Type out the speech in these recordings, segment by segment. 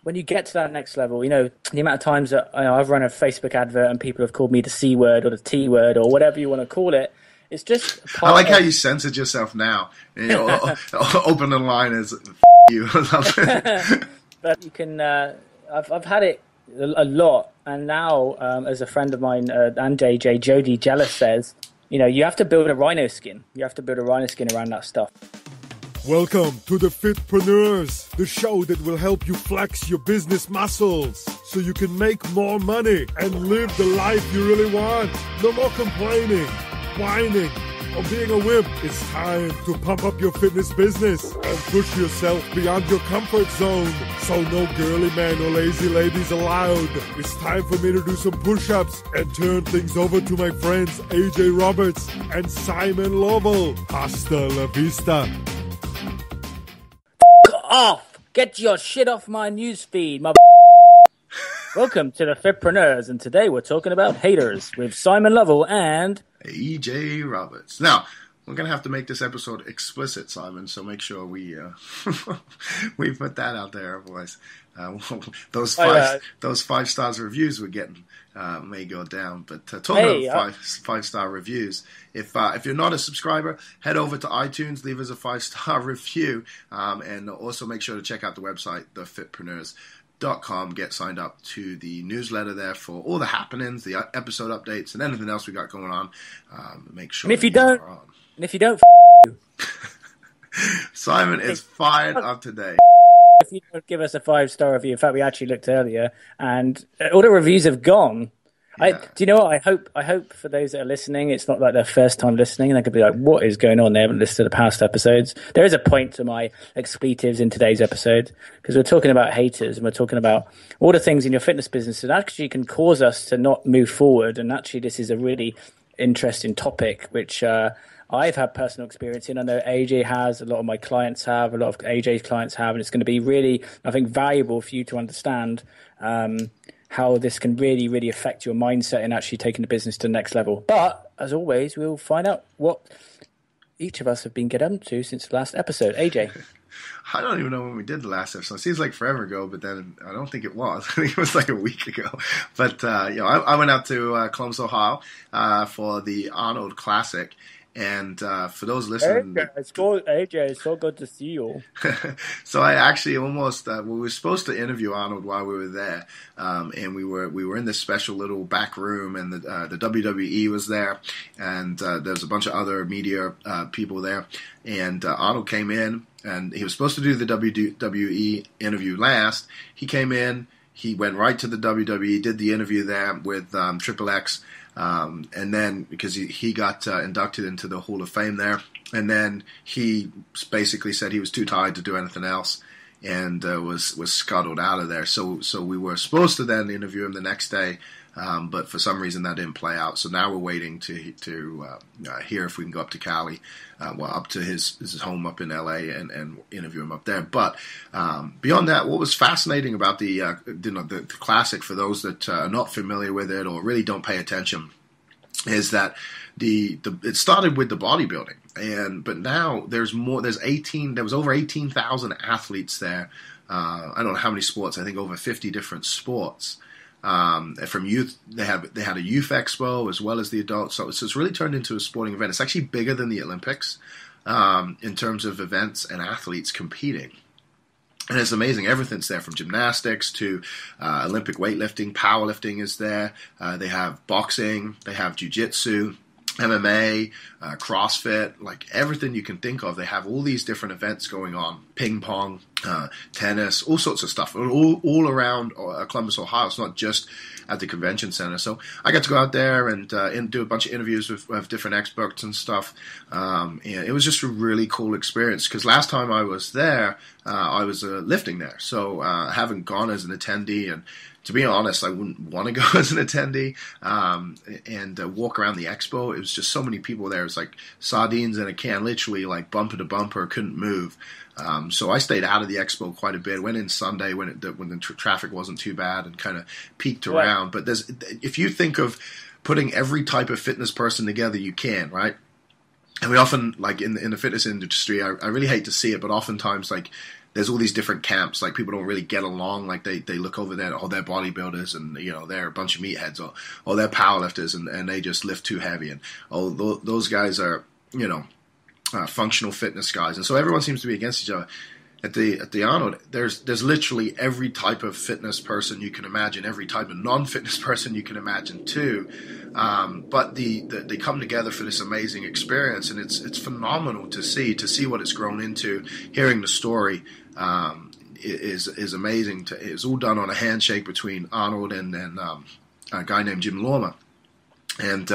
when you get to that next level, the amount of times that I've run a Facebook advert and people have called me the C word or the T word or whatever you want to call it. It's just I like how you censored yourself now. Open the line as you or something. But you can. I've had it a lot, and now as a friend of mine and JJ, Jody Jealous says, you have to build a rhino skin. You have to build a rhino skin around that stuff. Welcome to the Fitpreneurs, the show that will help you flex your business muscles so you can make more money and live the life you really want. No more complaining, whining, or being a wimp. It's time to pump up your fitness business and push yourself beyond your comfort zone. So no girly man or lazy ladies allowed. It's time for me to do some push-ups and turn things over to my friends AJ Roberts and Simon Lovell. Hasta la vista. Off! Get your shit off my newsfeed, Welcome to the Fitpreneurs, and today we're talking about haters with Simon Lovell and AJ Roberts. Now, we're going to have to make this episode explicit, Simon, so make sure we we put that out there, otherwise those five stars reviews we're getting may go down. But talking about five-star reviews, if you're not a subscriber, head over to iTunes, leave us a 5-star review, and also make sure to check out the website, thefitpreneurs.com. Get signed up to the newsletter there for all the happenings, the episode updates, and anything else we got going on. Make sure. And if you don't, Simon is fired up today. If you don't give us a 5-star review, in fact, we actually looked earlier, and all the reviews have gone. Yeah. Do you know what? I hope for those that are listening, it's not like their first time listening, and they could be like, "What is going on?" They haven't listened to the past episodes. There is a point to my expletives in today's episode, because we're talking about haters and we're talking about all the things in your fitness business that actually can cause us to not move forward. And actually, this is a really interesting topic, which I've had personal experience in. I know AJ has, a lot of my clients have, a lot of AJ's clients have, and it's going to be really, I think, valuable for you to understand how this can really, really affect your mindset in actually taking the business to the next level. But, as always, we'll find out what each of us have been getting up to since the last episode. AJ? I don't even know when we did the last episode. It seems like forever ago, but then I don't think it was. I think it was like a week ago. But, I went out to Columbus, Ohio for the Arnold Classic. And for those listening, AJ, it's so good to see you. So I actually almost we were supposed to interview Arnold while we were there, and we were in this special little back room, and the WWE was there, and there was a bunch of other media people there, and Arnold came in, and he was supposed to do the WWE interview last. He came in, he went right to the WWE, did the interview there with Triple X. And then because he got inducted into the Hall of Fame there, and then he basically said he was too tired to do anything else, and was scuttled out of there. So we were supposed to then interview him the next day, but for some reason that didn't play out. So now we're waiting to hear if we can go up to Cali, up to his home up in LA and interview him up there. But beyond that, what was fascinating about the classic, for those that are not familiar with it or really don't pay attention, is that it started with the bodybuilding, but now there's more. There was over 18,000 athletes there. I don't know how many sports. I think over 50 different sports. From youth, they had a youth expo as well as the adults. So it's really turned into a sporting event. It's actually bigger than the Olympics in terms of events and athletes competing. And it's amazing. Everything's there, from gymnastics to Olympic weightlifting, powerlifting is there. They have boxing, they have jiu-jitsu, MMA, CrossFit, like everything you can think of. They have all these different events going on, ping pong, tennis, all sorts of stuff, all around Columbus, Ohio. It's not just at the convention center. So I got to go out there and do a bunch of interviews with different experts and stuff. And it was just a really cool experience, because last time I was there, I was lifting there. So I haven't gone as an attendee, and to be honest, I wouldn't want to go as an attendee and walk around the expo. It was just so many people there. It was like sardines in a can, literally like bumper to bumper, couldn't move. So I stayed out of the expo quite a bit. Went in Sunday when the traffic wasn't too bad, and kind of peeked around. But if you think of putting every type of fitness person together, you can, right? And we often, like in the fitness industry, I really hate to see it, but oftentimes like there's all these different camps. Like, people don't really get along. Like, they look over there, oh, they're bodybuilders, and, you know, they're a bunch of meatheads, or they're powerlifters, and they just lift too heavy, and those guys are, you know, functional fitness guys, and so everyone seems to be against each other. At the Arnold, there's literally every type of fitness person you can imagine, every type of non-fitness person you can imagine too. But they come together for this amazing experience, and it's phenomenal to see what it's grown into. Hearing the story is amazing. It's all done on a handshake between Arnold and a guy named Jim Lorma. And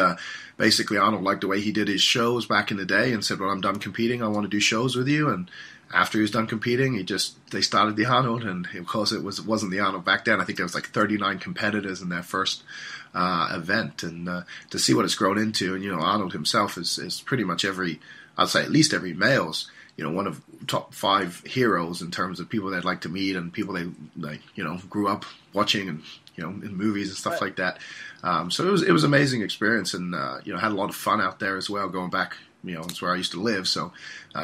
basically, Arnold liked the way he did his shows back in the day, and said, "Well, I'm done competing. I want to do shows with you." And after he was done competing, they started the Arnold, and of course it wasn't the Arnold back then. I think there was like 39 competitors in their first event, and to see what it's grown into, and you know, Arnold himself is pretty much I'd say at least every male's, you know, one of top 5 heroes in terms of people they'd like to meet and people they like, you know, grew up watching and, you know, in movies and stuff like that. So it was an amazing experience, and you know, had a lot of fun out there as well. Going back, you know, it's where I used to live, so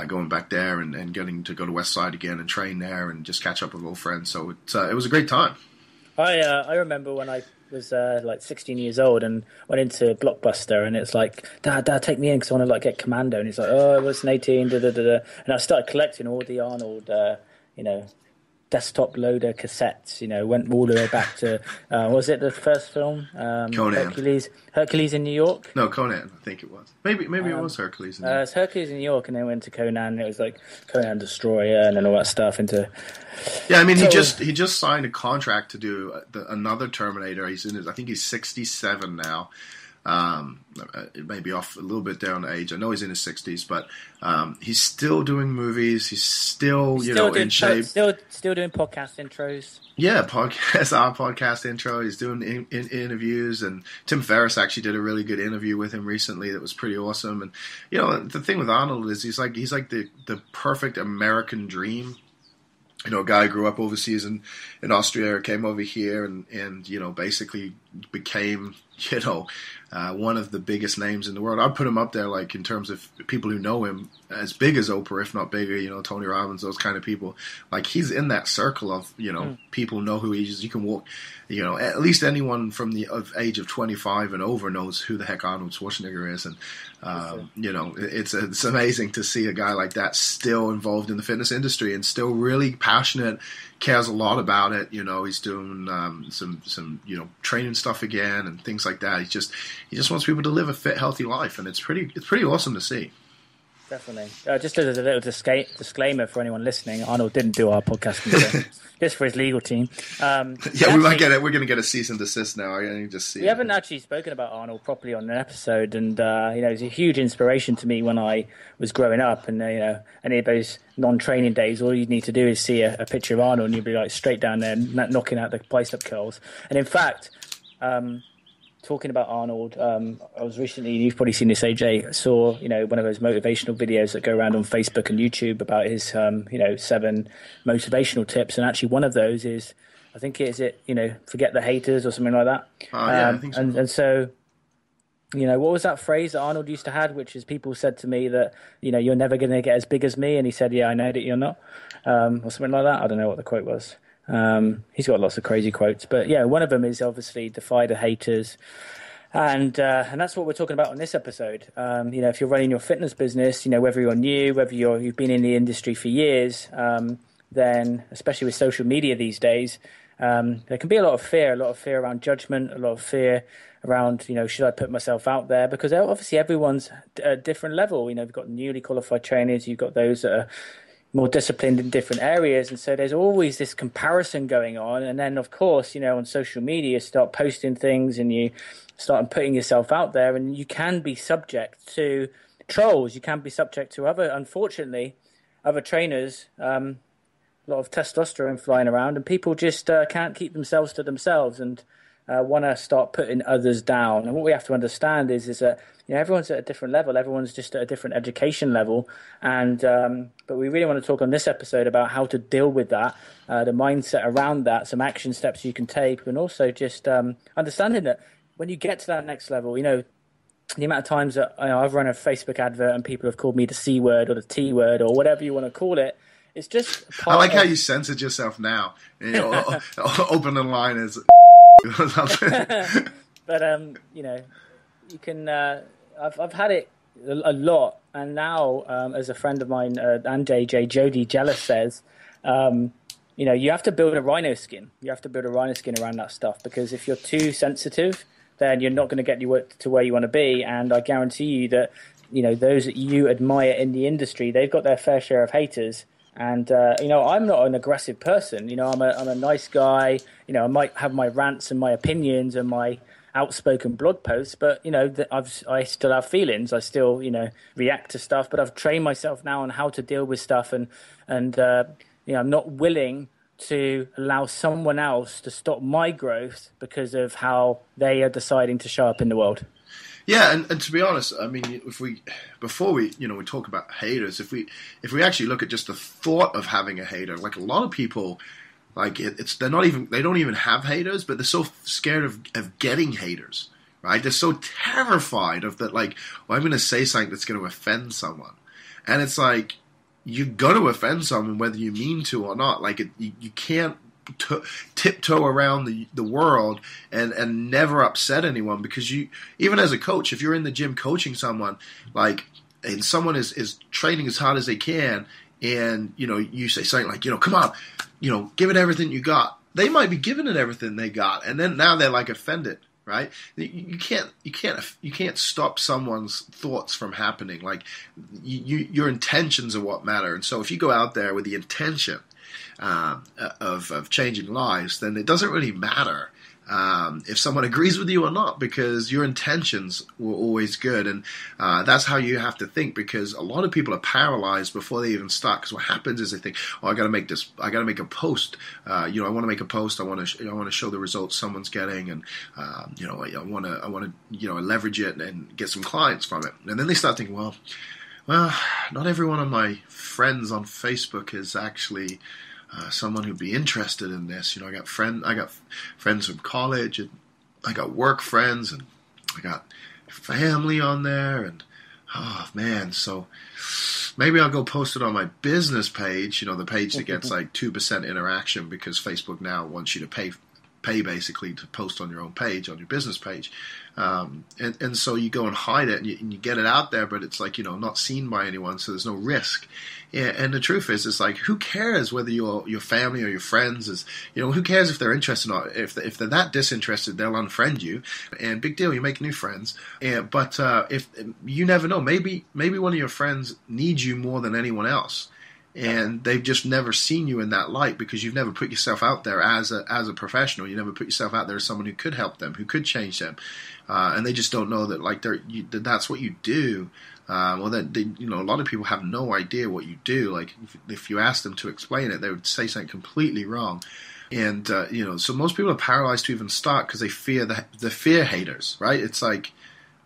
going back there and getting to go to West Side again and train there and just catch up with old friends. So it was a great time. I remember when I was like 16 years old and went into Blockbuster, and it's like, Dad, take me in because I want to like get Commando, and he's like, oh, I wasn't 18, and I started collecting all the Arnold, you know, desktop loader cassettes, you know, went all the way back to, was it the first film? Conan. Hercules in New York? No, Conan, I think it was. Maybe it was Hercules in New York. It's Hercules in New York, and then went to Conan, and it was like Conan Destroyer and then all that stuff into... Yeah, I mean, he just signed a contract to do another Terminator. I think he's 67 now. It may be off a little bit there on age. I know he's in his 60s, but he's still doing movies. He's still in shape. Still doing podcast intros. Yeah, our podcast intro. He's doing interviews, and Tim Ferriss actually did a really good interview with him recently that was pretty awesome. And you know, the thing with Arnold is he's like the perfect American dream. You know, a guy grew up overseas in Austria, came over here, and you know, basically became, you know, one of the biggest names in the world. I'd put him up there, like, in terms of people who know him, as big as Oprah, if not bigger, you know, Tony Robbins, those kind of people. Like, he's in that circle of, you know, people know who he is. You can walk, you know, at least anyone from the age of 25 and over knows who the heck Arnold Schwarzenegger is. And, you know, it's amazing to see a guy like that still involved in the fitness industry and still really passionate, cares a lot about it. You know, he's doing some you know, training stuff again and things like that. He just wants people to live a fit, healthy life, and it's pretty awesome to see. Definitely. Just as a little disclaimer for anyone listening, Arnold didn't do our podcast today, just for his legal team. We might get it. We're going to get a cease and desist now. I can just see. We haven't actually spoken about Arnold properly on an episode, and you know, he's a huge inspiration to me when I was growing up. And you know, any of those non-training days, all you need to do is see a picture of Arnold, and you'll be like straight down there, knocking out the bicep curls. And in fact, talking about Arnold, I was recently, you've probably seen this, AJ, saw, you know, one of those motivational videos that go around on Facebook and YouTube about his, you know, 7 motivational tips. And actually one of those is, I think you know, forget the haters or something like that. Yeah, I think so. And so, you know, what was that phrase that Arnold used to have, which is people said to me that, you know, you're never going to get as big as me. And he said, yeah, I know that you're not, or something like that. I don't know what the quote was. He's got lots of crazy quotes, but yeah, one of them is obviously defy the haters, and that's what we're talking about on this episode. You know, if you're running your fitness business, you know, whether you're new, whether you've been in the industry for years, then especially with social media these days, there can be a lot of fear around judgment, a lot of fear around, you know, should I put myself out there? Because obviously everyone's at a different level. You know, you've got newly qualified trainers, you've got those that are more disciplined in different areas, and so there's always this comparison going on. And then of course, you know, on social media, you start posting things and you start putting yourself out there, and you can be subject to trolls, you can be subject to unfortunately other trainers, a lot of testosterone flying around, and people just can't keep themselves to themselves and want to start putting others down. And what we have to understand is that, you know, everyone's at a different level. Everyone's just at a different education level. And but we really want to talk on this episode about how to deal with that, the mindset around that, some action steps you can take, and also just understanding that when you get to that next level, you know, the amount of times that, you know, I've run a Facebook advert and people have called me the C word or the T word or whatever you want to call it, it's just I like how you censored yourself now. You know, open the line as or something. But you know, you can. I've had it a lot, and now as a friend of mine and JJ, Jody Jealous says, you know, you have to build a rhino skin. You have to build a rhino skin around that stuff, because if you're too sensitive, then you're not going to get you to where you want to be. And I guarantee you that, you know, those that you admire in the industry, they've got their fair share of haters. And you know, I'm not an aggressive person. You know, I'm a nice guy. You know, I might have my rants and my opinions and my outspoken blog posts, but you know, I still have feelings. I still, you know, react to stuff. But I've trained myself now on how to deal with stuff, and you know, I'm not willing to allow someone else to stop my growth because of how they are deciding to show up in the world. Yeah, and to be honest, I mean, before we talk about haters, if we actually look at just the thought of having a hater, like a lot of people, like they don't even have haters, but they're so scared of getting haters, right? They're so terrified of that, like, well, I'm going to say something that's going to offend someone, and it's like, you're going to offend someone whether you mean to or not. Like, you can't tiptoe around the world and never upset anyone, because you, even as a coach, if you're in the gym coaching someone, like, and someone is training as hard as they can, and you know, you say something like, you know, come on, you know, give it everything you got. They might be giving it everything they got, and then now they're like offended, right? You can't stop someone's thoughts from happening. Like, your intentions are what matter, and so if you go out there with the intention of changing lives, then it doesn't really matter if someone agrees with you or not, because your intentions were always good. And that's how you have to think, because a lot of people are paralyzed before they even start, because what happens is they think, oh, I got to make a post, you know, I want to make a post, I want to show the results someone's getting, and you know, I want to you know, leverage it and get some clients from it. And then they start thinking, well, not every one of my friends on Facebook is actually someone who'd be interested in this. You know, I got friends from college, and I got work friends, and I got family on there, and oh man, so maybe I'll go post it on my business page, you know, the page that gets like 2% interaction, because Facebook now wants you to pay basically to post on your own page, on your business page. And so you go and hide it, and you get it out there, but it's like, you know, not seen by anyone, so there's no risk. Yeah, and the truth is, it's like, who cares whether your family or your friends is, you know, who cares if they're interested or not? If they're that disinterested, they'll unfriend you, and big deal, you make new friends. But if you never know, maybe one of your friends needs you more than anyone else, and they've just never seen you in that light, because you've never put yourself out there as a professional. You never put yourself out there as someone who could help them, who could change them, and they just don't know that, like, that's what you do. Well, then, you know, a lot of people have no idea what you do. Like, if you ask them to explain it, they would say something completely wrong. And you know, so most people are paralyzed to even start, because they fear the fear haters, right? It's like,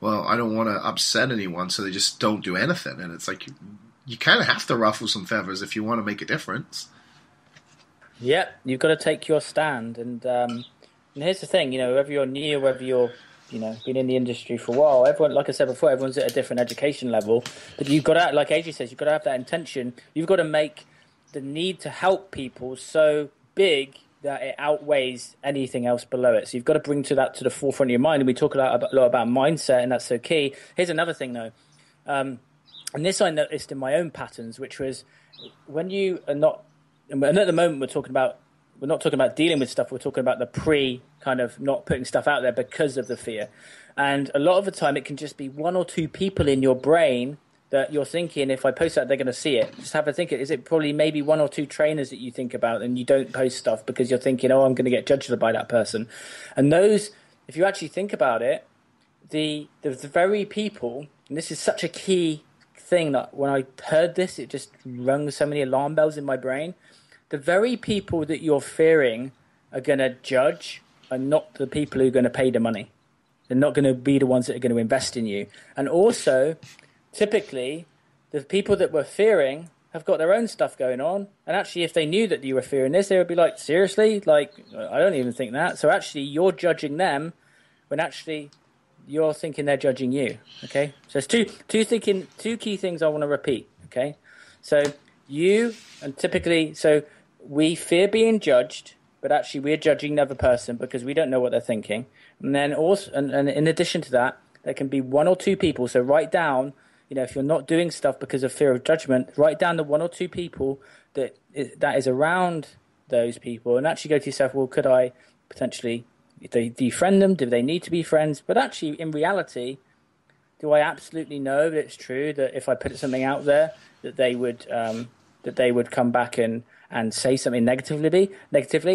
well, I don't want to upset anyone, so they just don't do anything. And it's like, you kind of have to ruffle some feathers if you want to make a difference. Yeah, you've got to take your stand. And here's the thing, you know, whether you're new, whether you're, you know, been in the industry for a while, everyone, like I said before, everyone's at a different education level. But you've got to, like AJ says, you've got to have that intention. You've got to make the need to help people so big that it outweighs anything else below it. So you've got to bring that to the forefront of your mind. And we talk a lot about mindset, and that's so key. Here's another thing, though. And this I noticed in my own patterns, which was when you are not, and at the moment we're not talking about dealing with stuff, we're talking about the kind of not putting stuff out there because of the fear. And a lot of the time it can just be one or two people in your brain that you're thinking, if I post that, they're going to see it. Just have a think. Is it probably maybe one or two trainers that you think about, and you don't post stuff because you're thinking, oh, I'm going to get judged by that person. And those, if you actually think about it, the very people, and this is such a key thing that when I heard this, it just rung so many alarm bells in my brain. The very people that you're fearing are going to judge are not the people who are going to pay the money. They're not going to be the ones that are going to invest in you. And also, typically, the people that we're fearing have got their own stuff going on. And actually, if they knew that you were fearing this, they would be like, seriously? Like, I don't even think that. So actually, you're judging them when actually you're thinking they're judging you. Okay? So there's two key things I want to repeat. Okay? So and typically, so we fear being judged, but actually we're judging the other person because we don't know what they're thinking. And then also, and in addition to that, there can be one or two people. So write down, if you're not doing stuff because of fear of judgment, write down the one or two people that is around those people, and actually go to yourself, well, could I potentially defriend them? Do they need to be friends? But actually, in reality, do I absolutely know that it's true that if I put something out there, that they would come back and say something negatively?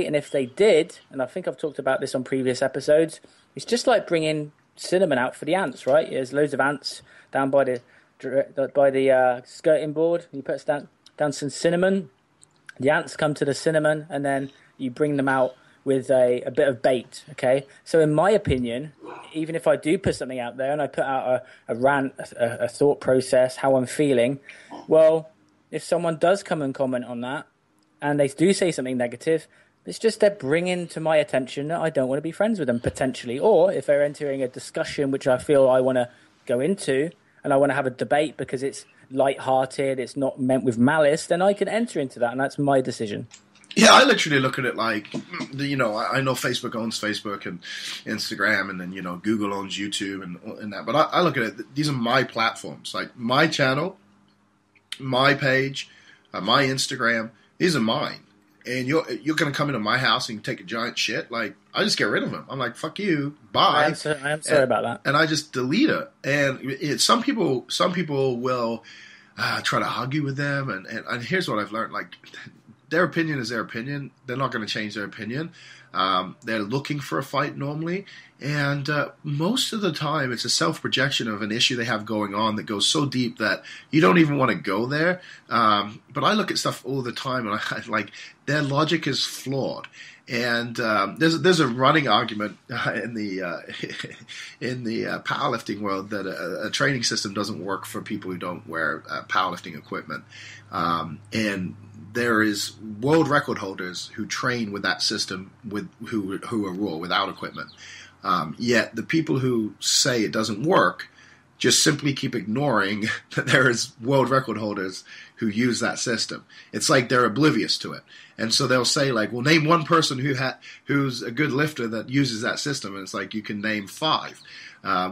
And if they did, and I think I've talked about this on previous episodes, it's just like bringing cinnamon out for the ants, right? There's loads of ants down by the skirting board. You put down some cinnamon. The ants come to the cinnamon, and then you bring them out with a bit of bait, okay? So in my opinion, even if I do put something out there and I put out a rant, a thought process, how I'm feeling, well, if someone does come and comment on that and they do say something negative, it's just they're bringing to my attention that I don't want to be friends with them, potentially. Or if they're entering a discussion which I feel I want to go into and I want to have a debate because it's light-hearted, it's not meant with malice, then I can enter into that, and that's my decision. Yeah, I literally look at it like, I know Facebook owns Facebook and Instagram, and then, Google owns YouTube and that. But I look at it, these are my platforms. Like, my channel, my page, my Instagram, these are mine. And you're going to come into my house and take a giant shit. Like, I just get rid of them. I'm like, fuck you, bye. I am sorry about that. And I just delete it. And some people will try to argue with them. And here's what I've learned. Like, their opinion is their opinion. They're not going to change their opinion. They're looking for a fight normally. And most of the time, it's a self-projection of an issue they have going on that goes so deep that you don't even want to go there. But I look at stuff all the time, and I like, their logic is flawed. And there's a running argument in the powerlifting world that a training system doesn't work for people who don't wear powerlifting equipment. And there is world record holders who train with that system who are raw without equipment. Yet the people who say it doesn't work just simply keep ignoring that there is world record holders who use that system. It's like they're oblivious to it. And so they'll say, like, well, name one person who's a good lifter that uses that system. And it's like, you can name 5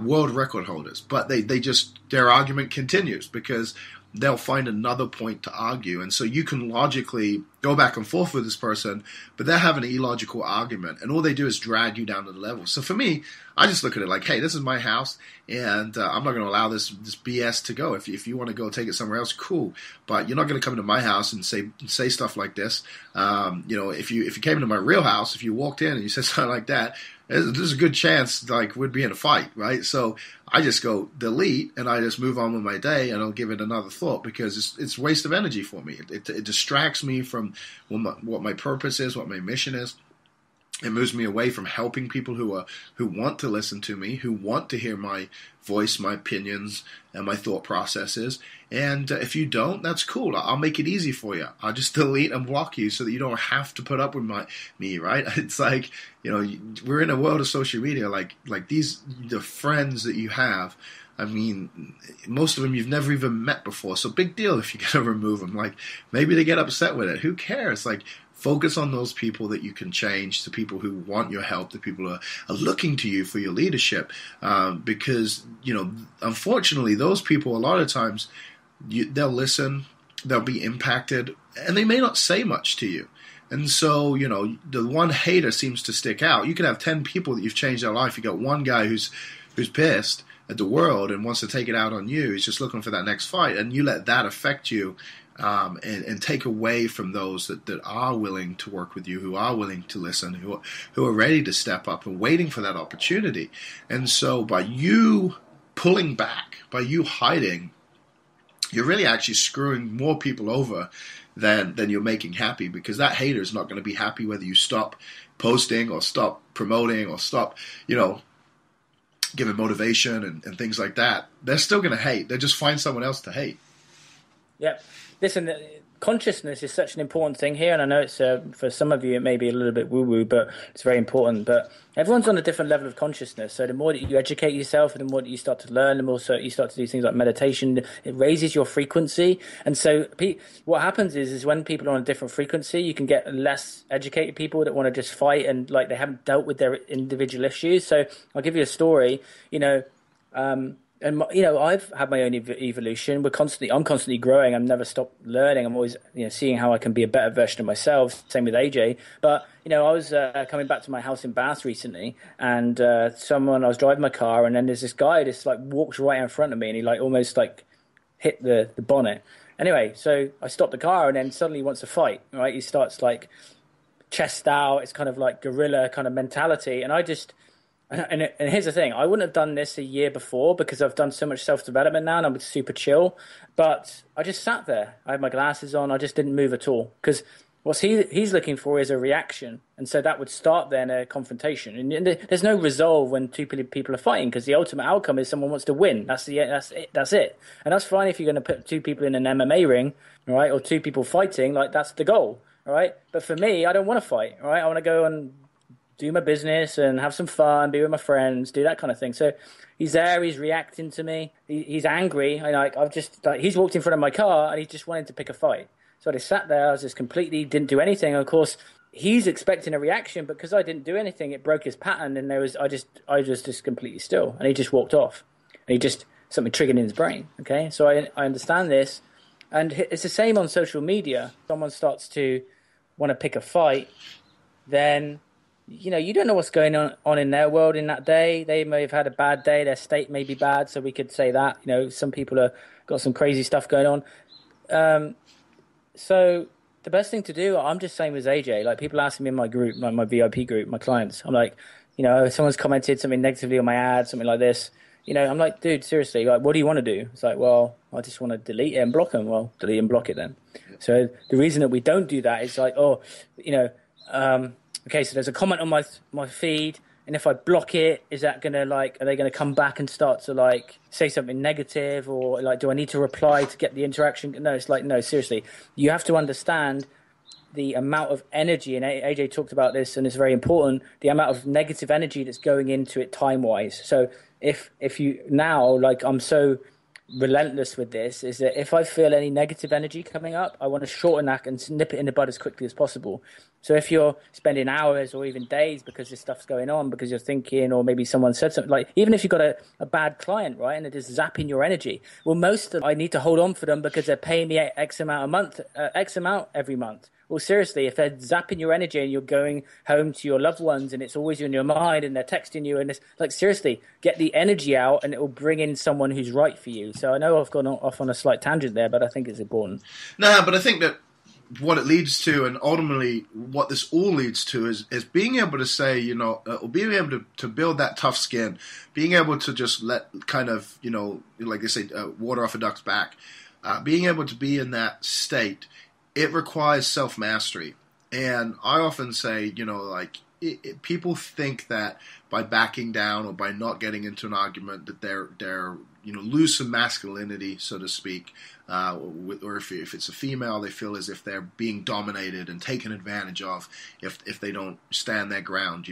world record holders. But their argument continues because they'll find another point to argue. And so you can logically go back and forth with this person, but they're having an illogical argument, and all they do is drag you down to the level. So for me, I just look at it like, hey, this is my house, and I'm not going to allow this BS to go. If you want to go take it somewhere else, cool. But you're not going to come into my house and say stuff like this. If you came into my real house, if you walked in and you said something like that, there's a good chance like we'd be in a fight, right? So I just go delete, and I just move on with my day, and I'll give it another thought because it's a waste of energy for me. It distracts me from what my purpose is, what my mission is. It moves me away from helping people who want to listen to me, who want to hear my voice, my opinions, and my thought processes. And if you don't, that's cool. I'll make it easy for you. I'll just delete and block you so that you don't have to put up with me, right? It's like, we're in a world of social media. Like the friends that you have, I mean, most of them you've never even met before. So big deal if you're going to remove them. Like, maybe they get upset with it. Who cares? Like, focus on those people that you can change, the people who want your help, the people who are looking to you for your leadership. Because, unfortunately, those people, a lot of times, they'll listen, they'll be impacted, and they may not say much to you. And so, the one hater seems to stick out. You can have 10 people that you've changed their life. You got one guy who's pissed at the world and wants to take it out on you. He's just looking for that next fight, and you let that affect you. And take away from those that are willing to work with you, who are willing to listen, who are ready to step up and waiting for that opportunity. And so by you pulling back, by you hiding, you're really actually screwing more people over than you're making happy, because that hater is not going to be happy whether you stop posting or stop promoting or stop, giving motivation and things like that. They're still going to hate. They just find someone else to hate. Yep. Listen, consciousness is such an important thing here, and I know it's for some of you it may be a little bit woo-woo, but it's very important. But everyone's on a different level of consciousness. So the more that you educate yourself, and the more that you start to learn, the more so you start to do things like meditation. It raises your frequency, and so what happens is when people are on a different frequency, you can get less educated people that want to just fight and like they haven't dealt with their individual issues. So I'll give you a story. And I've had my own evolution. I'm constantly growing. I've never stopped learning. I'm always, seeing how I can be a better version of myself. Same with AJ. But I was coming back to my house in Bath recently, and I was driving my car, and then there's this guy just like walks right in front of me, and he like almost like hit the bonnet. Anyway, so I stopped the car, and then suddenly he wants to fight. Right, he starts like chest out. It's kind of like guerrilla kind of mentality, and I just. And here's the thing, I wouldn't have done this a year before because I've done so much self-development now and I'm super chill. But I just sat there. I had my glasses on. I just didn't move at all because what he's looking for is a reaction. And so that would start then a confrontation. And there's no resolve when two people are fighting because the ultimate outcome is someone wants to win. That's it. And that's fine if you're going to put two people in an MMA ring, all right, or two people fighting, like that's the goal, all right? But for me, I don't want to fight, all right? I want to go and do my business and have some fun, be with my friends, do that kind of thing. So he's there, he's reacting to me, he's angry. He's walked in front of my car and he just wanted to pick a fight. So I just sat there, I was just completely didn't do anything. And of course, he's expecting a reaction, but because I didn't do anything, it broke his pattern. And I was just completely still, and he just walked off. And something triggered in his brain. Okay, so I understand this, and it's the same on social media. Someone starts to want to pick a fight, then. You don't know what's going on in their world in that day. They may have had a bad day. Their state may be bad, so we could say that. Some people have got some crazy stuff going on. So the best thing to do, I'm just saying with AJ, like people asking me in my group, my VIP group, my clients, I'm like, someone's commented something negatively on my ad, something like this. I'm like, dude, seriously, like, what do you want to do? It's like, well, I just want to delete it and block them. Well, delete and block it then. So the reason that we don't do that is like, okay, so there's a comment on my feed, and if I block it, is that gonna are they gonna come back and start to say something negative, or do I need to reply to get the interaction? No, it's like, no, seriously, you have to understand the amount of energy, and AJ talked about this, and it's very important, the amount of negative energy that's going into it time-wise. So if you now, I'm so relentless with this, is that if I feel any negative energy coming up, I want to shorten that and nip it in the bud as quickly as possible. So if you're spending hours or even days because this stuff's going on, because you're thinking, or maybe someone said something, even if you've got a bad client, right, and it is zapping your energy, well, most of them, I need to hold on for them because they're paying me X amount every month. Well, seriously, if they're zapping your energy and you're going home to your loved ones and it's always in your mind and they're texting you, and it's seriously, get the energy out and it will bring in someone who's right for you. So I know I've gone off on a slight tangent there, but I think it's important. No, but I think that what it leads to, and ultimately what this all leads to, is being able to say, or being able to build that tough skin, being able to just let kind of, like they say, water off a duck's back, being able to be in that state. It requires self-mastery. And I often say, people think that by backing down or by not getting into an argument that they're lose some masculinity, so to speak, or if it's a female, they feel as if they're being dominated and taken advantage of if they don't stand their ground,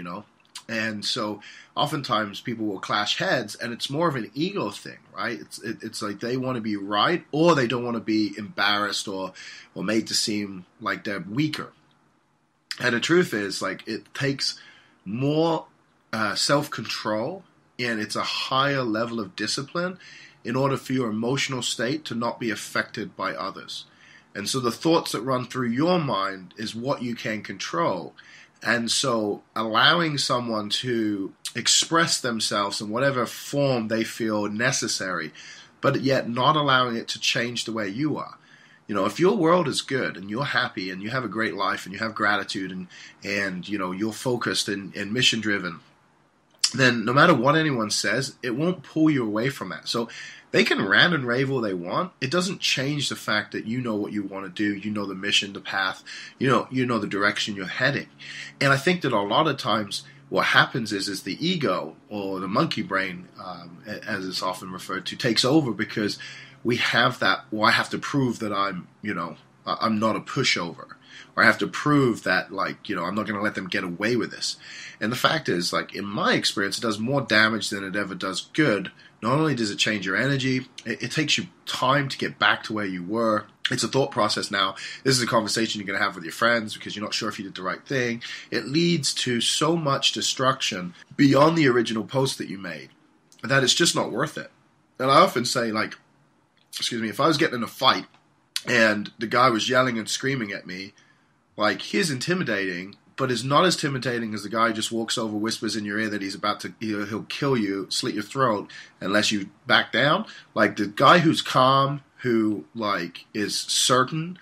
And so oftentimes people will clash heads, and it's more of an ego thing, right? It's like they want to be right, or they don't want to be embarrassed or made to seem like they're weaker. And the truth is, it takes more self-control, and it's a higher level of discipline in order for your emotional state to not be affected by others. And so the thoughts that run through your mind is what you can control. And so allowing someone to express themselves in whatever form they feel necessary, but yet not allowing it to change the way you are. If your world is good and you're happy and you have a great life and you have gratitude and you're focused and mission driven, then no matter what anyone says, it won't pull you away from that. So they can rant and rave all they want. It doesn't change the fact that you know what you want to do. You know the mission, the path. You know the direction you're heading. And I think that a lot of times what happens is the ego, or the monkey brain, as it's often referred to, takes over because we have that, well, I have to prove that I'm, I'm not a pushover, or I have to prove that, like, you know, I'm not going to let them get away with this. And the fact is, like, in my experience, it does more damage than it ever does good. Not only does it change your energy, it takes you time to get back to where you were. It's a thought process now. This is a conversation you're going to have with your friends because you're not sure if you did the right thing. It leads to so much destruction beyond the original post that you made that it's just not worth it. And I often say, like, excuse me, if I was getting in a fight and the guy was yelling and screaming at me, like, he's intimidating, but is not as intimidating as the guy who just walks over, whispers in your ear that he's about to, he'll kill you, slit your throat, unless you back down. Like, the guy who's calm, who, like, is certain,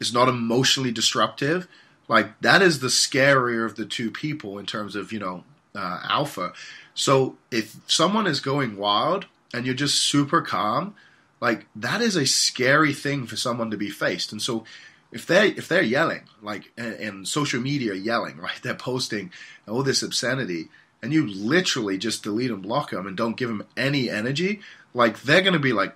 is not emotionally disruptive, like, that is the scarier of the two people in terms of, you know, alpha. So if someone is going wild and you're just super calm, like, that is a scary thing for someone to be faced. And so if they're yelling, like, and social media yelling, right, they're posting all this obscenity, and you literally just delete and block them and don't give them any energy, like, they're going to be like,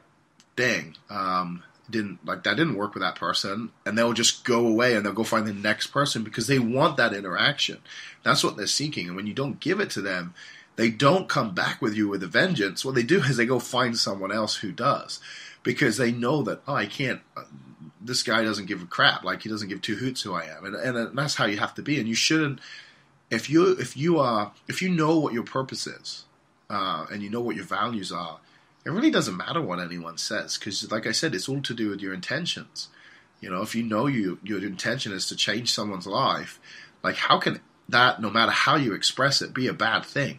dang, that didn't work with that person, and they'll just go away and they'll go find the next person because they want that interaction. That's what they're seeking. And when you don't give it to them, they don't come back with you with a vengeance. What they do is they go find someone else who does, because they know that, oh, I can't, this guy doesn't give a crap, like, he doesn't give two hoots who I am. And that's how you have to be. And you shouldn't, if you know what your purpose is, and you know what your values are, it really doesn't matter what anyone says, because, like I said, it's all to do with your intentions. You know, if you know your intention is to change someone's life, like, how can that, no matter how you express it, be a bad thing?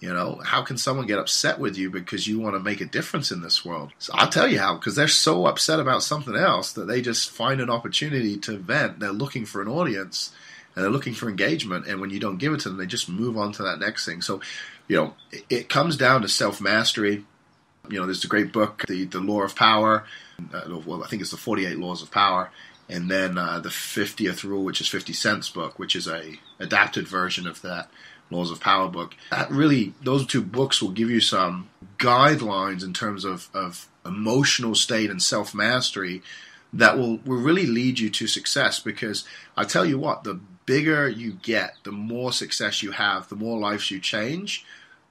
You know, how can someone get upset with you because you want to make a difference in this world? So I'll tell you how, because they're so upset about something else that they just find an opportunity to vent. They're looking for an audience, and they're looking for engagement, and when you don't give it to them, they just move on to that next thing. So, you know, it comes down to self-mastery. You know, there's a great book, The Law of Power. Well, I think it's the 48 Laws of Power. And then the 50th Rule, which is 50 Cent's book, which is a adapted version of that Laws of Power book. That really, those two books will give you some guidelines in terms of emotional state and self-mastery that will really lead you to success. Because I tell you what, the bigger you get, the more success you have, the more lives you change,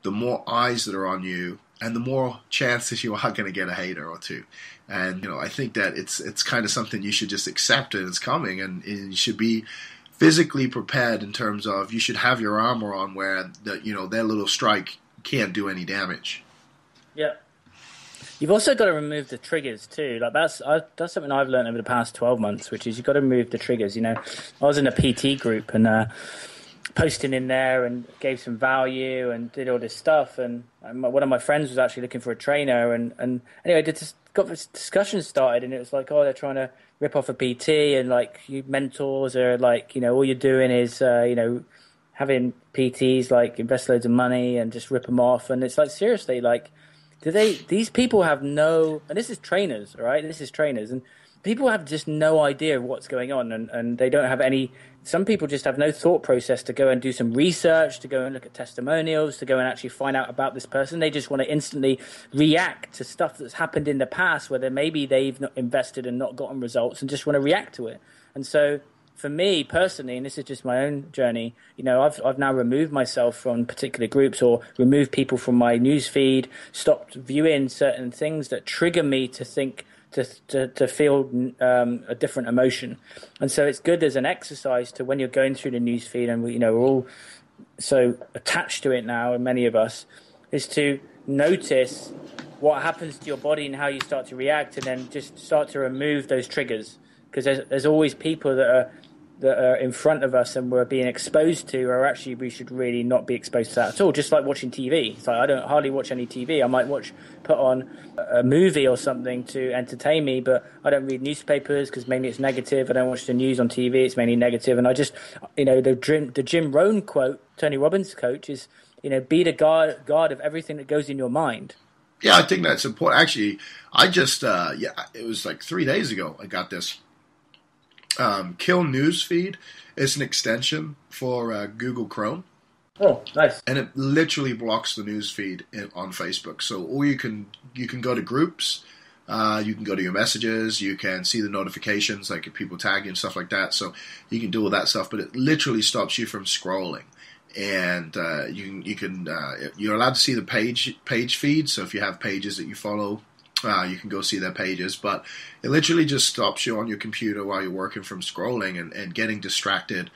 the more eyes that are on you, and the more chances you are going to get a hater or two. And, you know, I think that it's kind of something you should just accept it. It's coming, and you should be physically prepared in terms of, you should have your armor on where, you know, their little strike can't do any damage. Yeah. You've also got to remove the triggers too. Like, that's something I've learned over the past 12 months, which is you've got to remove the triggers. You know, I was in a PT group and posting in there and gave some value and did all this stuff. And one of my friends was actually looking for a trainer. And anyway, got this discussion started, and it was like, oh, they're trying to rip off a PT, and, like, you mentors are like, you know, all you're doing is, you know, having PTs, like, invest loads of money and just rip them off. And it's like, seriously, like, these people have no, and this is trainers, right? This is trainers, and people have just no idea of what's going on, and they don't have any. Some people just have no thought process to go and do some research, to go and look at testimonials, to go and actually find out about this person. They just want to instantly react to stuff that's happened in the past, where maybe they've not invested and not gotten results, and just want to react to it. And so, for me personally, and this is just my own journey, you know, I've now removed myself from particular groups, or removed people from my news feed, stopped viewing certain things that trigger me to think, to feel a different emotion. And so it's good as an exercise to, when you're going through the news feed, and you know, we're all so attached to it now, and many of us, is to notice what happens to your body and how you start to react, and then just start to remove those triggers, because there's always people that are in front of us and we're being exposed to, or actually we should really not be exposed to that at all. Just like watching TV. It's like, I don't hardly watch any TV. I might put on a movie or something to entertain me, but I don't read newspapers because mainly it's negative. I don't watch the news on TV. It's mainly negative. And I just, you know, the Jim Rohn quote, Tony Robbins' coach, is, you know, be the guard of everything that goes in your mind. Yeah, I think that's important. Actually, I just, it was like 3 days ago I got this. Kill Newsfeed is an extension for Google Chrome. Oh, nice. And it literally blocks the newsfeed on Facebook. So, or you can go to groups, You can go to your messages. You can see the notifications, like if people tag you and stuff like that. So you can do all that stuff, but it literally stops you from scrolling. And you're allowed to see the page feed. So if you have pages that you follow, you can go see their pages. But it literally just stops you on your computer while you're working from scrolling and getting distracted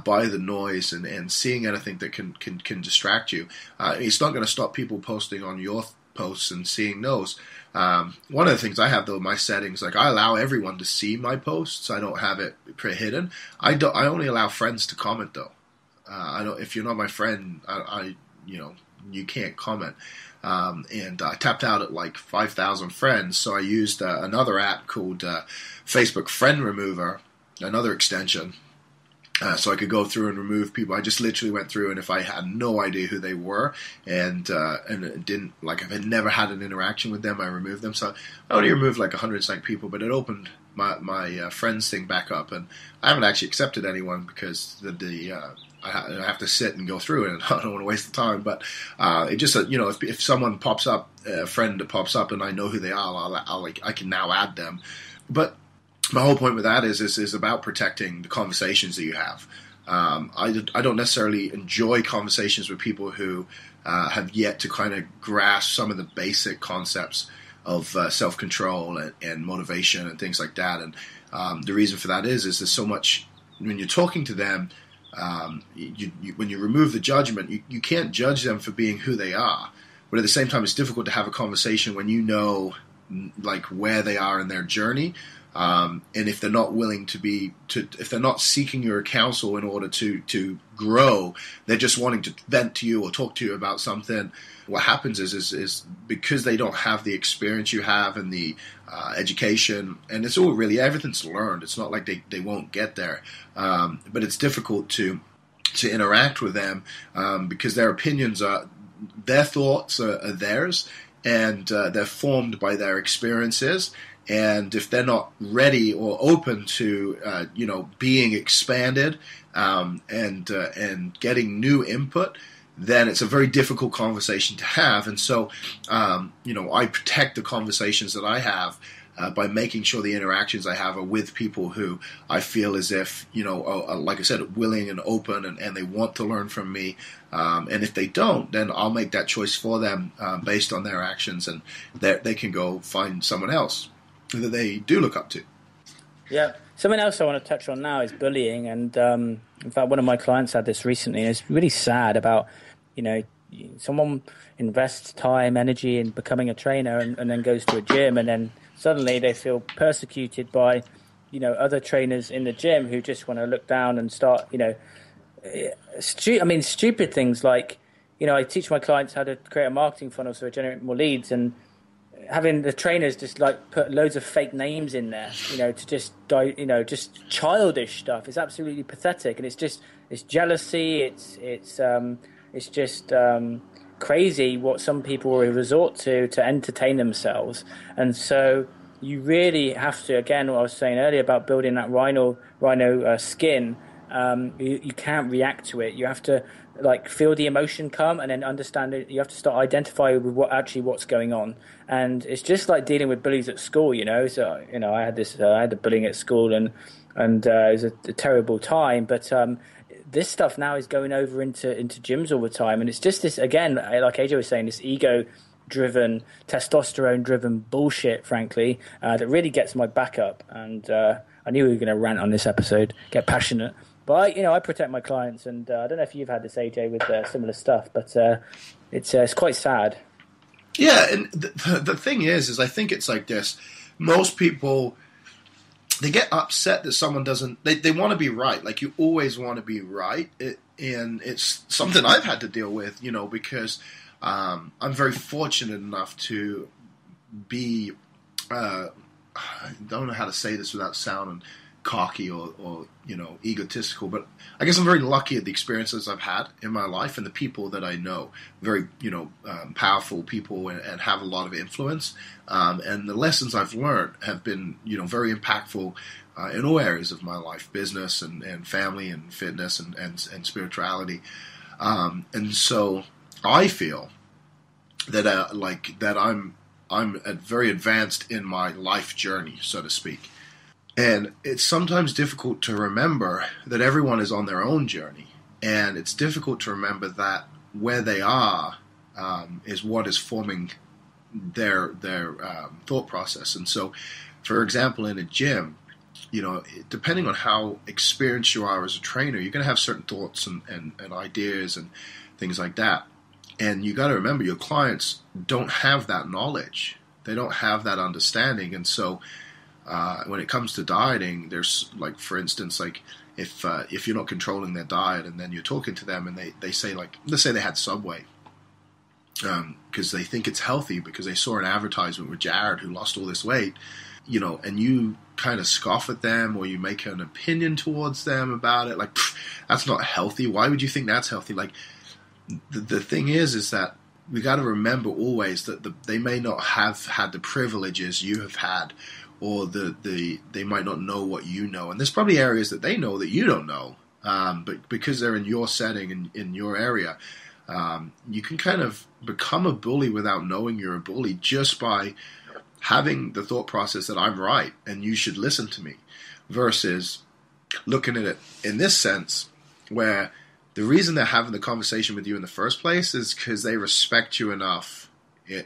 by the noise and seeing anything that can distract you. It's not going to stop people posting on your posts and seeing those. One of the things I have, though, my settings, like I allow everyone to see my posts. I don't have it hidden. I only allow friends to comment, though. I don't. If you're not my friend, you can't comment. And I tapped out at like 5,000 friends, so I used another app called Facebook Friend Remover, another extension, so I could go through and remove people. I just literally went through, and if I had no idea who they were, and it didn't, like, if I never had an interaction with them, I removed them. So I only removed like 100 people, but it opened my friends thing back up, and I haven't actually accepted anyone because I have to sit and go through it, and I don't want to waste the time. But it just, if someone pops up, a friend that pops up, and I know who they are, I can now add them. But my whole point with that is about protecting the conversations that you have. I don't necessarily enjoy conversations with people who have yet to kind of grasp some of the basic concepts of self-control and motivation and things like that. And the reason for that is there's so much when you're talking to them. When you remove the judgment, you can't judge them for being who they are. But at the same time, it's difficult to have a conversation when you know, like, where they are in their journey. And if they're not willing if they're not seeking your counsel in order to grow, they're just wanting to vent to you or talk to you about something. What happens is because they don't have the experience you have and the education, and it's all really, everything's learned. It's not like they won't get there, but it's difficult to interact with them because their opinions their thoughts are theirs, and they're formed by their experiences. And if they're not ready or open to, being expanded and getting new input, then it's a very difficult conversation to have. And so, I protect the conversations that I have by making sure the interactions I have are with people who I feel as if, like I said, willing and open and they want to learn from me. And if they don't, then I'll make that choice for them based on their actions, and they can go find someone else that they do look up to. Yeah. Something else I want to touch on now is bullying. And in fact, one of my clients had this recently, and it's really sad about, someone invests time, energy in becoming a trainer and then goes to a gym, and then suddenly they feel persecuted by, other trainers in the gym who just want to look down and start, stupid things like, I teach my clients how to create a marketing funnel so they generate more leads, and having the trainers just like put loads of fake names in there, to just just childish stuff. It's absolutely pathetic, and it's jealousy. It's just crazy what some people will resort to entertain themselves. And so you really have to, again, what I was saying earlier about building that rhino skin. You can't react to it. You have to feel the emotion come and then understand it. You have to start identifying with what's going on. And it's just like dealing with bullies at school, So, I had the bullying at school and it was a terrible time. But this stuff now is going over into gyms all the time. And it's just this, again, like AJ was saying, this ego-driven, testosterone-driven bullshit, frankly, that really gets my back up. And I knew we were going to rant on this episode, get passionate. But I protect my clients, and I don't know if you've had this, AJ, with similar stuff, but it's quite sad. Yeah, and the thing is I think it's like this. Most people, they get upset that someone doesn't. They want to be right. Like, you always want to be right, and it's something I've had to deal with, because I'm very fortunate enough to be. I don't know how to say this without sounding cocky or egotistical, but I guess I'm very lucky at the experiences I've had in my life and the people that I know. Very powerful people and have a lot of influence, and the lessons I've learned have been very impactful in all areas of my life: business and family and fitness and spirituality, and so I feel that I'm very advanced in my life journey, so to speak. And it's sometimes difficult to remember that everyone is on their own journey. And it's difficult to remember that where they are is what is forming their thought process. And so, for example, in a gym, depending on how experienced you are as a trainer, you're going to have certain thoughts and ideas and things like that. And you got to remember, your clients don't have that knowledge. They don't have that understanding. And so when it comes to dieting, there's, like, for instance, like, if you're not controlling their diet and then you're talking to them and they say, like, let's say they had Subway because they think it's healthy because they saw an advertisement with Jared who lost all this weight, and you kind of scoff at them or you make an opinion towards them about it, like, that's not healthy. Why would you think that's healthy? Like, the thing is that we got to remember always that they may not have had the privileges you have had, or they might not know what you know. And there's probably areas that they know that you don't know, but because they're in your setting and in your area, you can kind of become a bully without knowing you're a bully just by having the thought process that I'm right and you should listen to me, versus looking at it in this sense where the reason they're having the conversation with you in the first place is because they respect you enough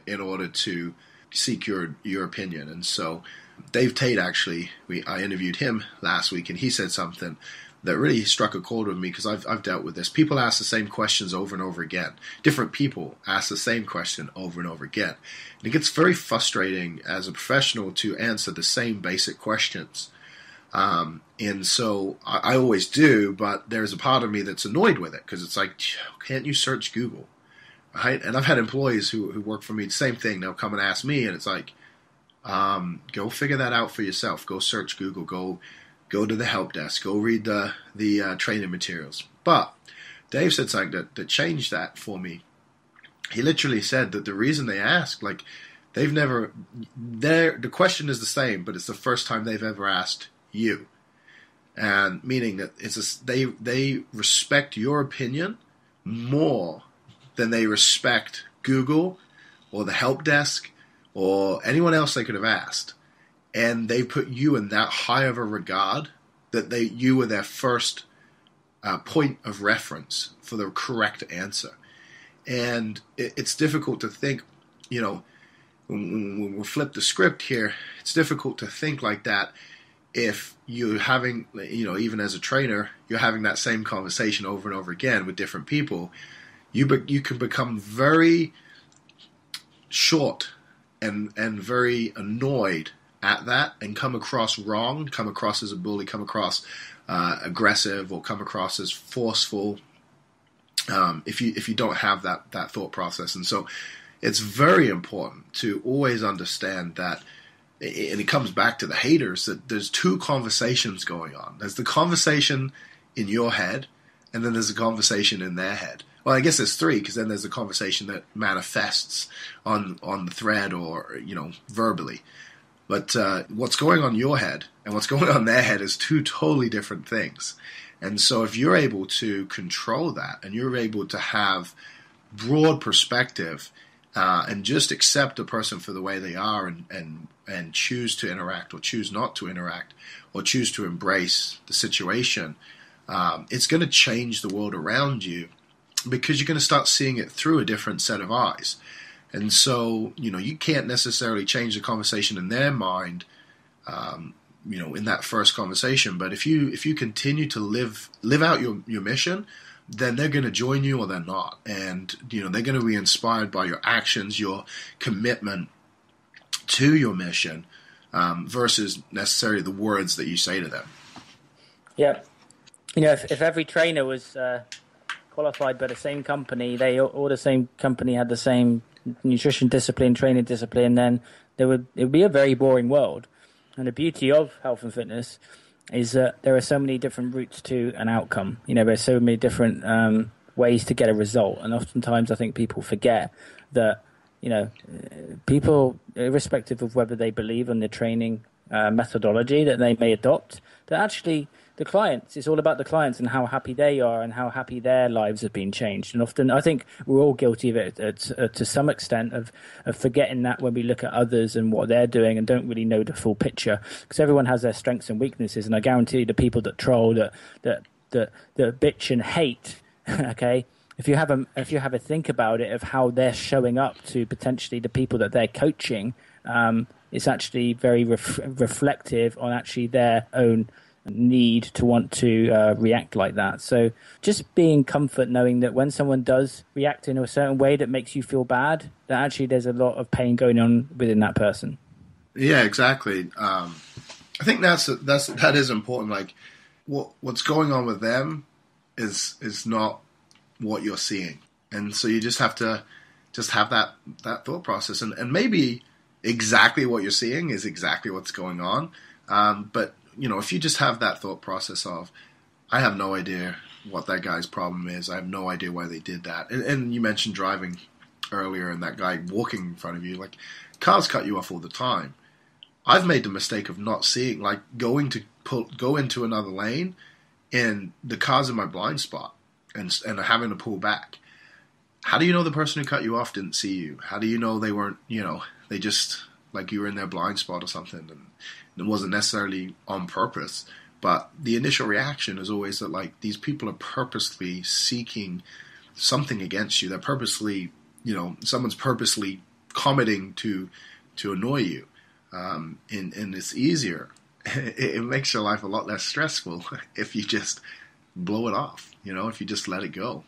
in order to seek your opinion. And so Dave Tate, actually, I interviewed him last week, and he said something that really struck a chord with me because I've dealt with this. People ask the same questions over and over again. Different people ask the same question over and over again. And it gets very frustrating as a professional to answer the same basic questions. And so I always do, but there's a part of me that's annoyed with it because it's like, can't you search Google? Right? And I've had employees who work for me, the same thing. They'll come and ask me, and it's like, go figure that out for yourself. Go search Google. Go to the help desk. Go read the training materials. But Dave said something that changed that for me. He literally said that the reason they ask, like, the question is the same, but it's the first time they've ever asked you. And meaning that they respect your opinion more than they respect Google or the help desk or anyone else they could have asked. And they put you in that high of a regard that you were their first point of reference for the correct answer. And it's difficult to think, when we flip the script here, it's difficult to think like that if you're having, even as a trainer, you're having that same conversation over and over again with different people. You can become very short and very annoyed at that and come across wrong, come across as a bully, come across aggressive, or come across as forceful if you don't have that thought process. And so it's very important to always understand that, and it comes back to the haters, that there's two conversations going on. There's the conversation in your head, and then there's a conversation in their head. Well, I guess there's three, because then there's a conversation that manifests on the thread or, verbally. But what's going on in your head and what's going on in their head is two totally different things. And so if you're able to control that and you're able to have broad perspective and just accept a person for the way they are and choose to interact or choose not to interact or choose to embrace the situation, it's going to change the world around you, because you're going to start seeing it through a different set of eyes. And so, you can't necessarily change the conversation in their mind, in that first conversation. But if you continue to live out your mission, then they're going to join you or they're not. And, they're going to be inspired by your actions, your commitment to your mission, versus necessarily the words that you say to them. Yeah. If every trainer was qualified by the same company, all the same company had the same nutrition discipline, training discipline, then it would be a very boring world. And the beauty of health and fitness is that there are so many different routes to an outcome. There's so many different ways to get a result. And oftentimes I think people forget that, people, irrespective of whether they believe in the training methodology that they may adopt, that actually the clients. It's all about the clients and how happy they are and how happy their lives have been changed. And often, I think we're all guilty of it to some extent of forgetting that when we look at others and what they're doing and don't really know the full picture, because everyone has their strengths and weaknesses. And I guarantee the people that troll, that bitch and hate, okay. If you have a think about it of how they're showing up to potentially the people that they're coaching, it's actually very reflective on actually their own need to want to react like that. So just being comfort knowing that when someone does react in a certain way that makes you feel bad, that actually there's a lot of pain going on within that person. Yeah, exactly. I think that is important. Like what's going on with them is not what you're seeing, and so you just have to have that thought process, and maybe exactly what you're seeing is exactly what's going on, but if you just have that thought process of, I have no idea what that guy's problem is, I have no idea why they did that, and you mentioned driving earlier and that guy walking in front of you, like cars cut you off all the time. I've made the mistake of not seeing, like go into another lane and the car's in my blind spot and having to pull back. How do you know the person who cut you off didn't see you? How do you know they weren't, they just, like you were in their blind spot or something, and it wasn't necessarily on purpose. But the initial reaction is always that, like, these people are purposely seeking something against you. They're purposely, someone's purposely commenting to annoy you. And it's easier. It makes your life a lot less stressful if you just blow it off, if you just let it go.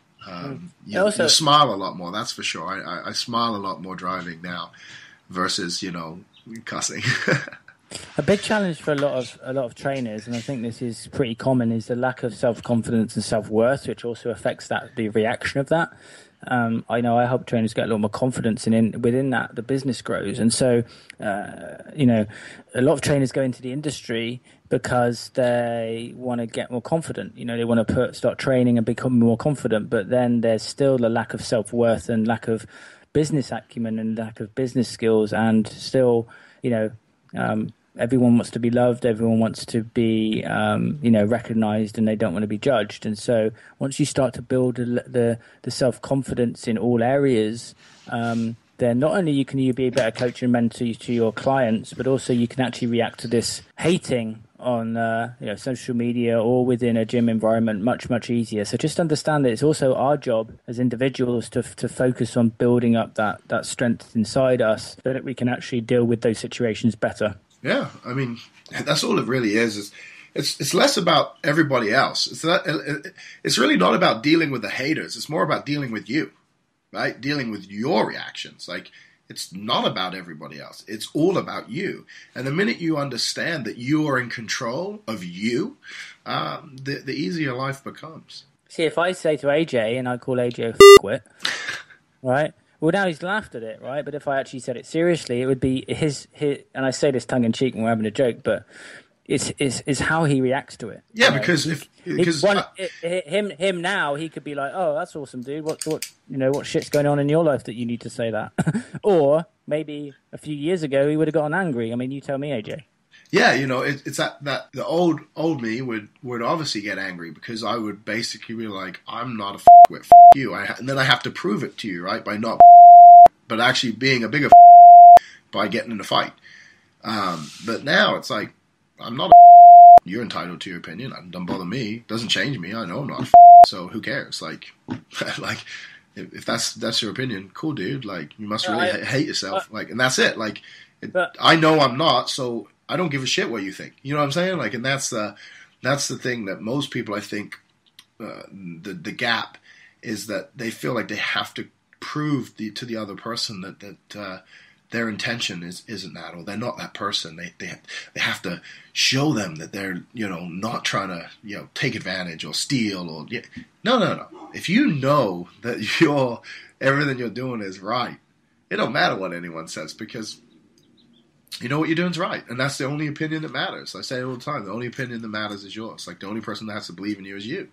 You smile a lot more, that's for sure. I smile a lot more driving now versus, cussing. A big challenge for a lot of trainers, and I think this is pretty common, is the lack of self-confidence and self-worth, which also affects the reaction of that. I know I help trainers get a lot more confidence, and within that, the business grows. And so, a lot of trainers go into the industry because they want to get more confident. They want to start training and become more confident, but then there's still the lack of self-worth and lack of business acumen and lack of business skills, and still, everyone wants to be loved, everyone wants to be, recognized, and they don't want to be judged. And so once you start to build the self-confidence in all areas, then not only can you be a better coach and mentor to your clients, but also you can actually react to this hating on social media or within a gym environment much, much easier. So just understand that it's also our job as individuals to focus on building up that strength inside us so that we can actually deal with those situations better. Yeah, I mean, that's all it really is. It's less about everybody else. It's really not about dealing with the haters. It's more about dealing with you, right? Dealing with your reactions. Like, it's not about everybody else. It's all about you. And the minute you understand that you are in control of you, the easier life becomes. See, if I say to AJ, and I call AJ a f***wit, right? Well, now he's laughed at it, right? But if I actually said it seriously, it would be his and I say this tongue-in-cheek when we're having a joke, but it's how he reacts to it. Yeah, right? because him now, he could be like, "Oh, that's awesome, dude. What shit's going on in your life that you need to say that?" Or maybe a few years ago, he would have gotten angry. I mean, you tell me, AJ. Yeah, it's that the old me would obviously get angry because I would basically be like, I'm not a f***wit, f*** you. And then I have to prove it to you, right? By not but actually being a bigger by getting in a fight. But now it's like, I'm not you're entitled to your opinion. It doesn't bother me. It doesn't change me. I know I'm not so who cares? Like, if that's your opinion, cool, dude. Like, you must really hate yourself. Like, and that's it. Like, I know I'm not, so I don't give a shit what you think. You know what I'm saying? Like, and that's the thing that most people, I think, the gap is that they feel like they have to prove to the other person that their intention isn't that, or they're not that person. They have to show them that they're not trying to take advantage or steal or no. If you know that everything you're doing is right, it don't matter what anyone says because you know what you're doing is right, and that's the only opinion that matters. I say it all the time. The only opinion that matters is yours. Like, the only person that has to believe in you is you.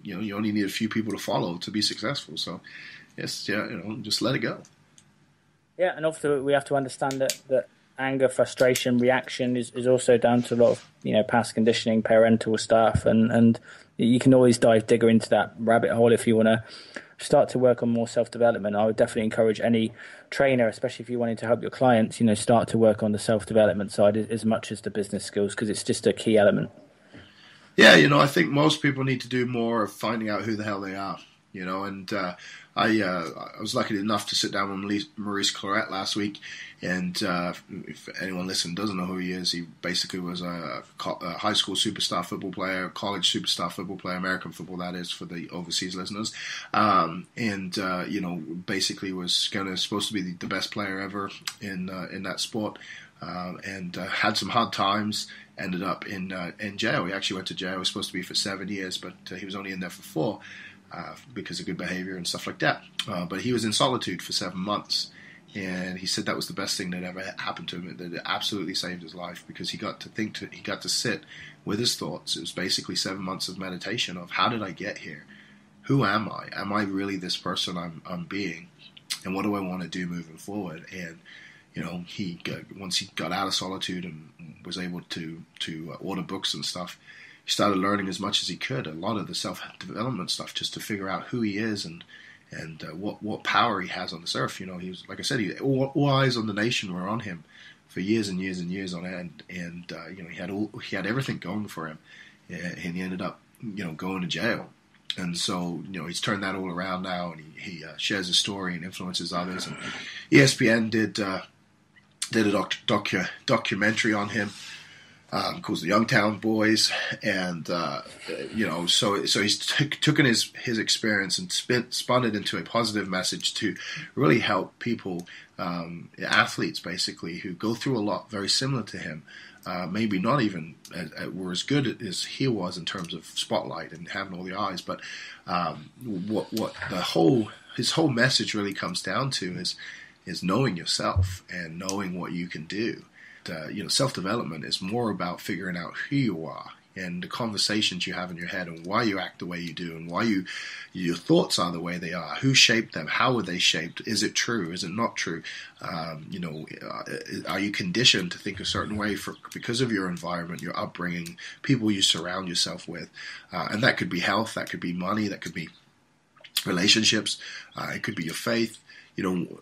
You only need a few people to follow to be successful. So, yes, just let it go. Yeah, and also we have to understand that anger, frustration, reaction is also down to a lot of, past conditioning, parental stuff, and you can always dive digger into that rabbit hole if you want to start to work on more self-development. I would definitely encourage any trainer, especially if you're wanting to help your clients, start to work on the self-development side as much as the business skills, because it's just a key element. Yeah, I think most people need to do more of finding out who the hell they are, and I was lucky enough to sit down with Maurice Clarett last week, and if anyone listening doesn't know who he is, he basically was a high school superstar football player, college superstar football player, American football, that is, for the overseas listeners, basically was supposed to be the best player ever in that sport, and had some hard times. Ended up in jail. He actually went to jail. He was supposed to be for 7 years, but he was only in there for 4 because of good behavior and stuff like that. But he was in solitude for 7 months, and he said that was the best thing that ever happened to him. That it absolutely saved his life, because he got to sit with his thoughts. It was basically 7 months of meditation of, how did I get here? Who am I? Am I really this person I'm being? And what do I want to do moving forward? And once he got out of solitude and was able to order books and stuff, he started learning as much as he could, a lot of the self-development stuff, just to figure out who he is and what power he has on this earth. He was, like I said, all eyes on the nation were on him for years and years and years on end, and he had everything going for him, and he ended up going to jail. And so, he's turned that all around now, and he shares his story and influences others. And ESPN did a documentary on him called The Youngtown Boys, and so he's taken his experience and spun it into a positive message to really help people, athletes basically, who go through a lot very similar to him. Maybe not even were as good as he was in terms of spotlight and having all the eyes, but what his whole message really comes down to is knowing yourself and knowing what you can do. Self-development is more about figuring out who you are and the conversations you have in your head and why you act the way you do and why your thoughts are the way they are. Who shaped them? How were they shaped? Is it true? Is it not true? Are you conditioned to think a certain way because of your environment, your upbringing, people you surround yourself with? And that could be health, that could be money, that could be relationships, it could be your faith.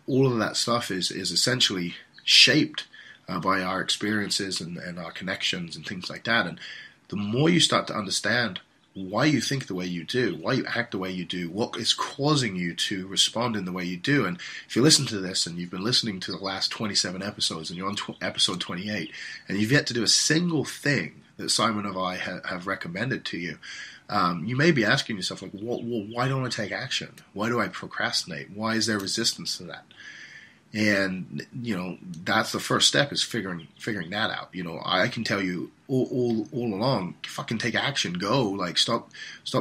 All of that stuff is essentially shaped by our experiences and our connections and things like that. And the more you start to understand why you think the way you do, why you act the way you do, what is causing you to respond in the way you do. And if you listen to this and you've been listening to the last 27 episodes and you're on episode 28 and you've yet to do a single thing that Simon and I have recommended to you, you may be asking yourself, like, well, why don't I take action? Why do I procrastinate? Why is there resistance to that? And, that's the first step, is figuring that out. I can tell you all along, fucking take action, go, like, stop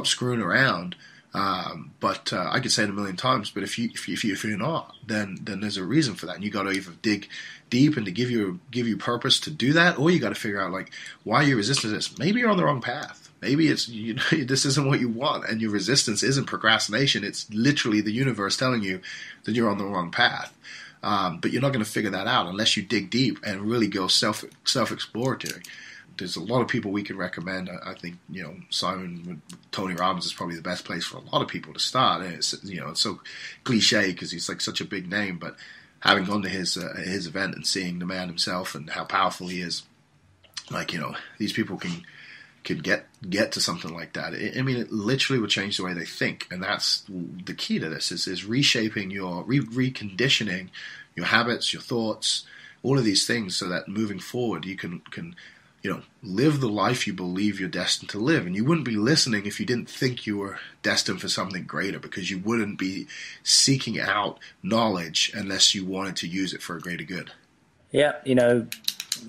screwing around. But I could say it a million times, but if you're not, then there's a reason for that. And you got to either dig deep and to give you purpose to do that, or you got to figure out, like, why you're resistant to this. Maybe you're on the wrong path. Maybe it's this isn't what you want, and your resistance isn't procrastination. It's literally the universe telling you that you're on the wrong path. But you're not going to figure that out unless you dig deep and really go self-exploratory. There's a lot of people we can recommend. I think Simon Tony Robbins is probably the best place for a lot of people to start. And it's so cliche because he's like such a big name, but having gone to his event and seeing the man himself and how powerful he is, like these people can get to something like that. It literally will change the way they think, and that's the key to this: is reshaping your reconditioning your habits, your thoughts, all of these things, so that moving forward you can live the life you believe you're destined to live. And you wouldn't be listening if you didn't think you were destined for something greater, because you wouldn't be seeking out knowledge unless you wanted to use it for a greater good. Yeah,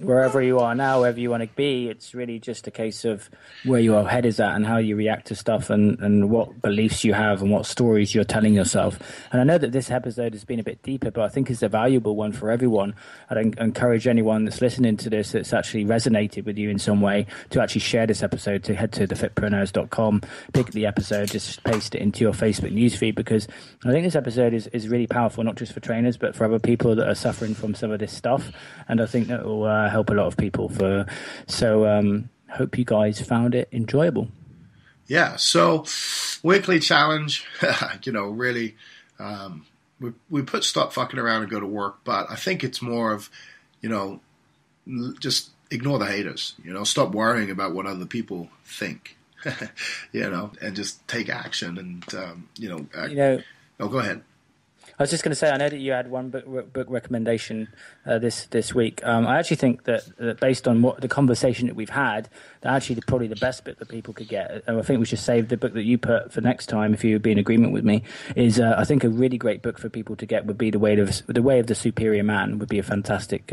wherever you are now, wherever you want to be, it's really just a case of where your head is at and how you react to stuff and what beliefs you have and what stories you're telling yourself. And I know that this episode has been a bit deeper, but I think it's a valuable one for everyone. I'd encourage anyone that's listening to this that's actually resonated with you in some way to actually share this episode, to head to thefitpreneurs.com, pick the episode, just paste it into your Facebook newsfeed, because I think this episode is really powerful, not just for trainers, but for other people that are suffering from some of this stuff. And I think that will help a lot of people. Hope you guys found it enjoyable. Yeah, so weekly challenge, really, we put stop fucking around and go to work, but I think it's more of, just ignore the haters, stop worrying about what other people think, and just take action and, oh, go ahead. I was just going to say, I know that you had one book recommendation this week. I actually think that based on what the conversation that we've had, that actually probably the best book that people could get, and I think we should save the book that you put for next time if you would be in agreement with me, is I think a really great book for people to get would be The Way of the Superior Man. Would be a fantastic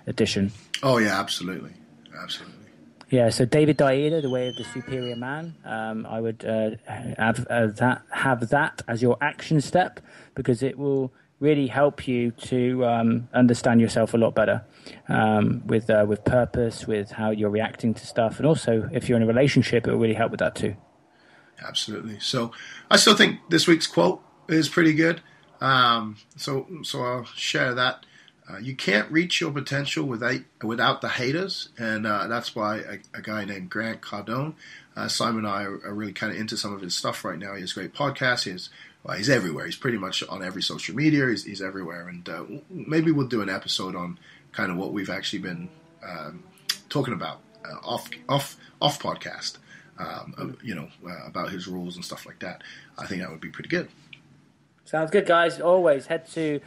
addition. Oh yeah, absolutely. Yeah, so David Dieda, The Way of the Superior Man. I would have that as your action step, because it will really help you to understand yourself a lot better with purpose, with how you're reacting to stuff, and also if you're in a relationship, it will really help with that too. Absolutely. So I still think this week's quote is pretty good. So I'll share that. You can't reach your potential without the haters, and that's by a guy named Grant Cardone. Simon and I are really kind of into some of his stuff right now. He has great podcasts. He's everywhere. He's pretty much on every social media. He's everywhere, and maybe we'll do an episode on kind of what we've actually been talking about off podcast. About his rules and stuff like that. I think that would be pretty good. Sounds good, guys. Always head to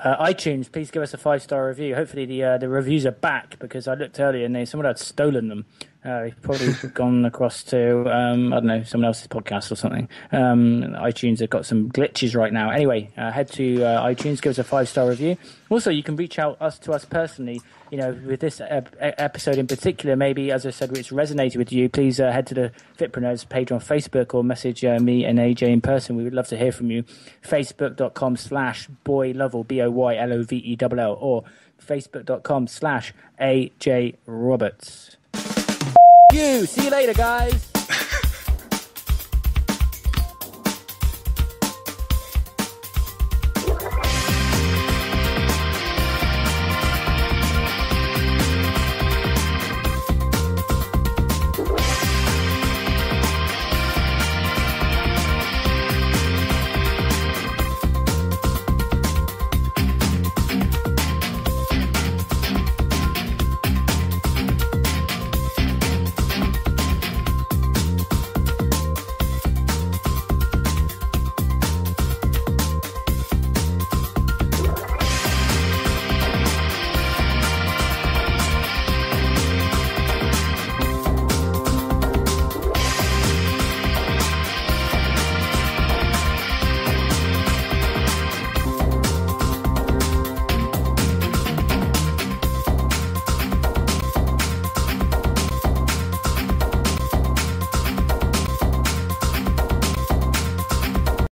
iTunes. Please give us a 5-star review. Hopefully the reviews are back, because I looked earlier and someone had stolen them. They've probably gone across to someone else's podcast or something. iTunes have got some glitches right now. Anyway, head to iTunes, give us a 5-star review. Also, you can reach out to us personally. With this episode in particular, maybe, as I said, it's resonated with you. Please head to the Fitpreneurs page on Facebook or message me and AJ in person. We would love to hear from you. Facebook.com/boylovell, BOYLOVELL, or Facebook.com/AJ Roberts. See you later, guys.